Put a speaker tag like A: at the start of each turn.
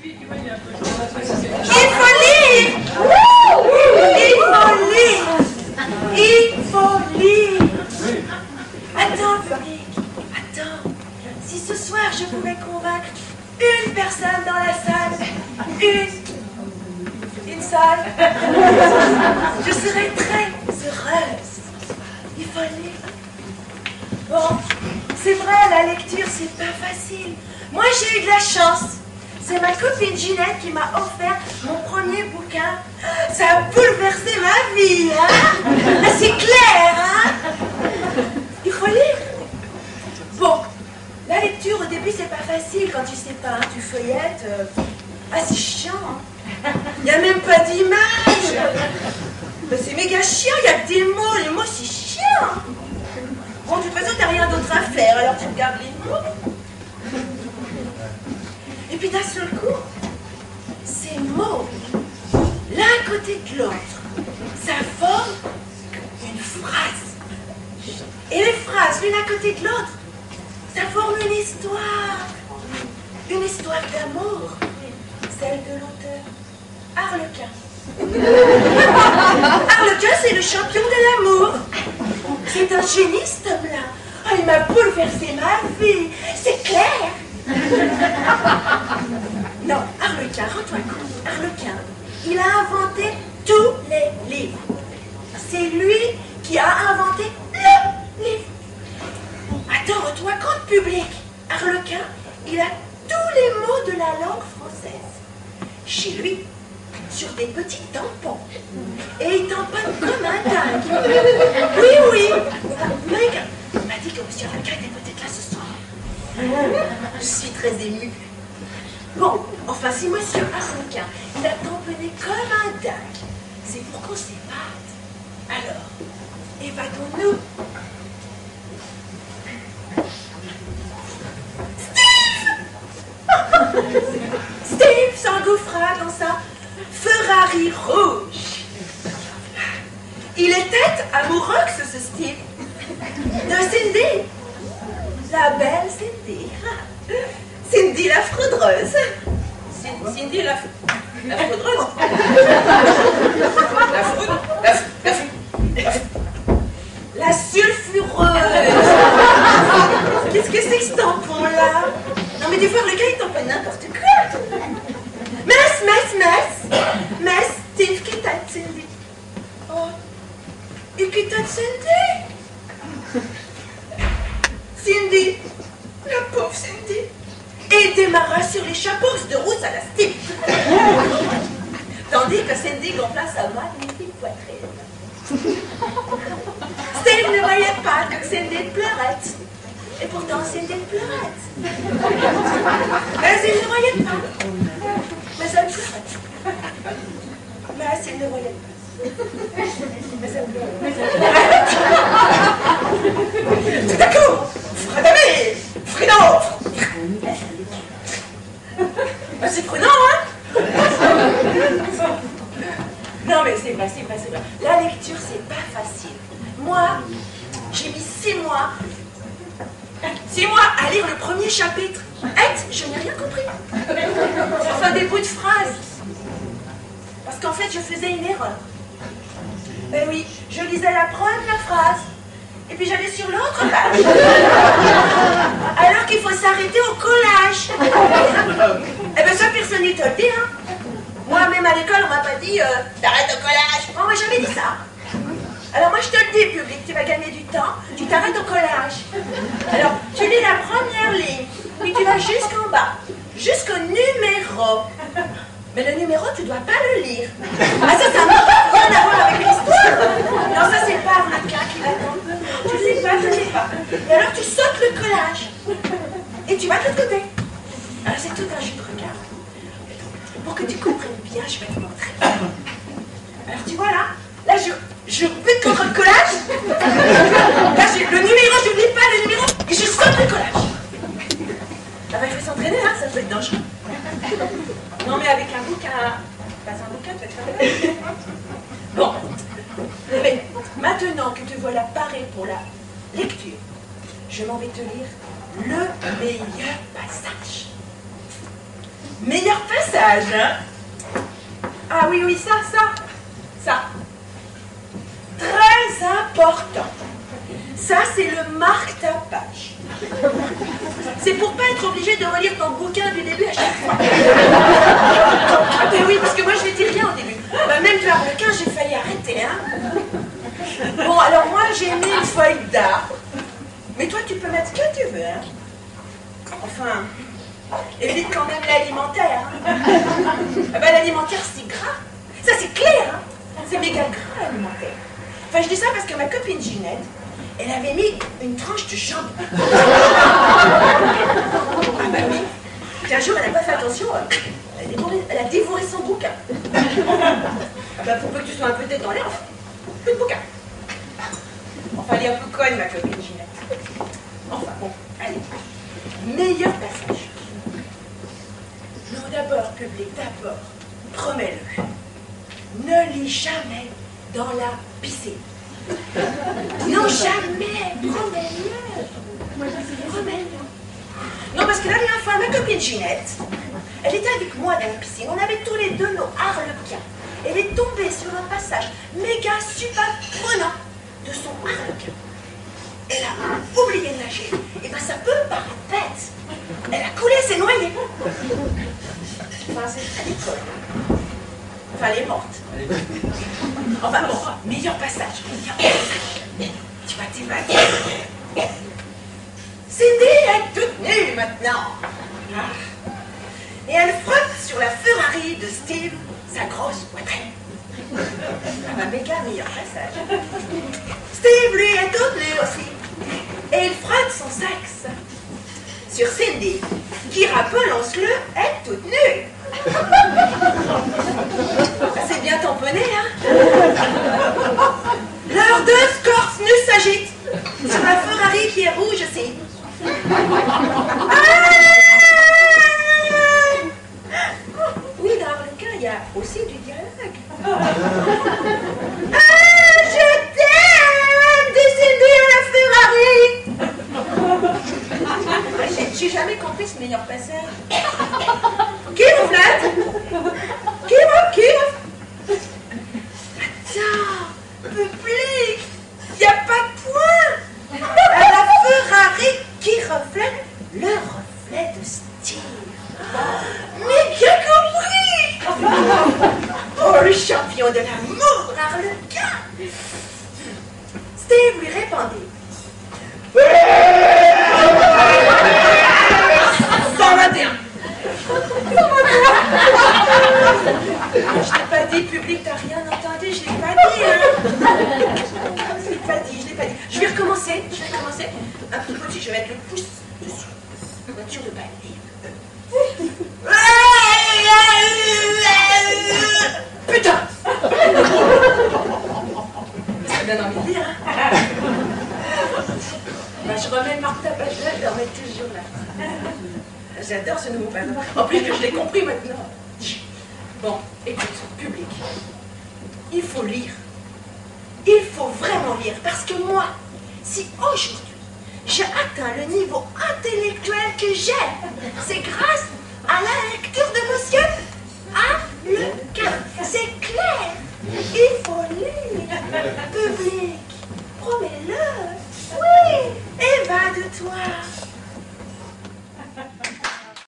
A: faut lire! Il faut lire! Il faut lire! Attends, public, attends. Si ce soir je pouvais convaincre une personne dans la salle, une salle, je serais très heureuse. Il faut lire. Bon, c'est vrai, la lecture, c'est pas facile. Moi, j'ai eu de la chance. C'est ma copine Ginette qui m'a offert mon premier bouquin. Ça a bouleversé ma vie, hein? Ah, c'est clair, hein? Il faut lire. Bon, la lecture, au début, c'est pas facile quand tu sais pas, hein, tu feuillettes. Ah, c'est chiant, hein? Il n'y a même pas d'image. C'est méga chiant, il y a que des mots. Les mots, c'est chiant. Bon, de toute façon, t'as rien d'autre à faire, alors tu regardes les mots. Et puis d'un seul coup, ces mots, l'un à côté de l'autre, ça forme une phrase. Et les phrases, l'une à côté de l'autre, ça forme une histoire. Une histoire d'amour, celle de l'auteur Harlequin. Harlequin, c'est le champion de l'amour. C'est un génie, cet homme-là. Oh, il m'a bouleversé ma vie. C'est clair. Non, Harlequin, rends-toi compte. Harlequin, il a inventé tous les livres. C'est lui qui a inventé le livre. Attends, rends-toi compte, public. Harlequin, il a tous les mots de la langue française. Chez lui, sur des petits tampons. Et il tamponne comme un dingue. Oui, oui. Mec, il m'a dit que monsieur Harlequin était peut-être là ce soir. Je suis très émue. Bon, enfin, si monsieur Harlequin, il a tamponné comme un dingue, c'est pour qu'on s'épate. Alors, évadons-nous. Steve s'engouffra dans sa Ferrari rouge. Il était amoureux, ce Steve, de Cindy, la belle Cindy. Cindy la fraudreuse. Cindy la fraudreuse. La sulfureuse. Qu'est-ce que c'est que ce tampon-là? Non mais des fois, le gars, il tamponne n'importe quoi. Mess, Steve qui t'a Cindy. Oh, et qui t'a Cindy? Cindy, la pauvre Cindy. Et il démarra sur les chapeaux de rousse à la Steve. Tandis que Cindy gonfla sa magnifique poitrine. Steve ne voyait pas que Cindy pleurait. Et pourtant, Cindy pleurait. Mais il ne voyait pas. Mais elle pleurait. Mais il ne voyait pas. Mais elle pleurait. Tout à coup, Fradamé, Fridon. C'est prenant, hein? Non, mais c'est vrai. La lecture, c'est pas facile. Moi, j'ai mis 6 mois. 6 mois à lire le premier chapitre. Je n'ai rien compris. Enfin, des bouts de phrases. Parce qu'en fait, je faisais une erreur. Ben oui, je lisais la première phrase. Et puis j'allais sur l'autre page. Alors qu'il faut s'arrêter au collage. Eh bien ça, personne ne te le dit, hein. Moi, même à l'école, on m'a pas dit t'arrêtes au collage. On m'a jamais dit ça. Alors moi, je te le dis, public, tu vas gagner du temps, tu t'arrêtes au collage. Alors, tu lis la première ligne, puis tu vas jusqu'en bas, jusqu'au numéro. Mais le numéro, tu dois pas le lire. Ah ça n'a rien à voir avec l'histoire. Non, ça c'est pas Harlequin qui l'attend. Tu sais pas. Et alors tu sautes le collage. Et tu vas de l'autre côté. Alors c'est tout un jeu de regard. Pour que tu comprennes bien, je vais te montrer. Alors tu vois là, je bute contre le collage. Là, le numéro, je n'oublie pas le numéro. Et je saute le collage. Ah bah il faut s'entraîner, hein, ça peut être dangereux. Non mais avec un bouquin, pas un bouquin, tu vas te faire des... Bon, mais maintenant que te voilà paré pour la lecture, je m'en vais te lire le meilleur passage. Meilleur passage, hein? Ah oui, oui, ça. Très important. Ça, c'est le marque-ta-page. C'est pour pas être obligé de relire ton bouquin du début à chaque fois. Ah ben oui, parce que moi, je ne dis rien au début. Bah, même par le 15, j'ai failli arrêter, hein. Bon, alors moi, j'ai mis une feuille d'arbre. Mais toi, tu peux mettre ce que tu veux, hein. Enfin, évite quand même l'alimentaire. Hein. Ah ben, l'alimentaire, c'est gras. Ça, c'est clair, hein. C'est méga gras, l'alimentaire. Enfin, je dis ça parce que ma copine Ginette, elle avait mis une tranche de jambon. Ah bah oui. Puis un jour, elle n'a pas fait attention, elle a dévoré son bouquin. Ah bah pour peu que tu sois un peu tête dans l'air, plus de bouquin. Enfin, elle est un peu conne, ma copine Ginette. Enfin, bon, allez. Meilleur passage. Non, d'abord, public, d'abord, promets-le. Ne lis jamais dans la piscine. Non, jamais. Promets-le. Non, parce que la dernière fois, ma copine Ginette, elle était avec moi dans la piscine. On avait tous les deux nos harlequins. Elle est tombée sur un passage méga super prenant de son harlequin. Elle a oublié de nager. Et ben ça peut paraître bête. Elle a coulé, s'est noyée. Enfin, c'est à l'école. Enfin, elle est morte. Enfin bon, meilleur passage. Tu vas t'évader. Cindy est toute nue maintenant. Et elle frotte sur la Ferrari de Steve sa grosse poitrine. Ah bah méga meilleur passage. Steve, lui, est toute nue aussi. Et il frotte son sexe sur Cindy, qui, rappelons-le, est toute nue. C'est bien tamponné, hein. Leurs deux scorces nus s'agitent sur la Ferrari qui est rouge aussi. Oui, dans Harlequin, il y a aussi du dialogue. Je t'aime, descendez à la Ferrari. J'ai jamais compris ce meilleur passage. Qui vous flatte? Qui? Attends, public, il n'y a pas de point. À la Ferrari qui reflète le reflet de Steve. Mais qui a compris? Oh, le champion de l'amour, Harlequin. Steve lui répondit. 121. Je t'ai pas dit, public, t'as rien entendu, je l'ai pas dit, hein. Je l'ai pas dit. Je vais recommencer. Un petit peu dessus, je vais mettre le pouce dessus. Voiture de balai. Putain! Ça donne envie de dire, hein. Bah, je remets le marque-ta-page là, je le remets toujours là. J'adore ce nouveau panneau. En plus que je l'ai compris maintenant. Bon, écoute, public. Il faut lire. Il faut vraiment lire. Parce que moi, si aujourd'hui, j'ai atteint le niveau intellectuel que j'ai, c'est grâce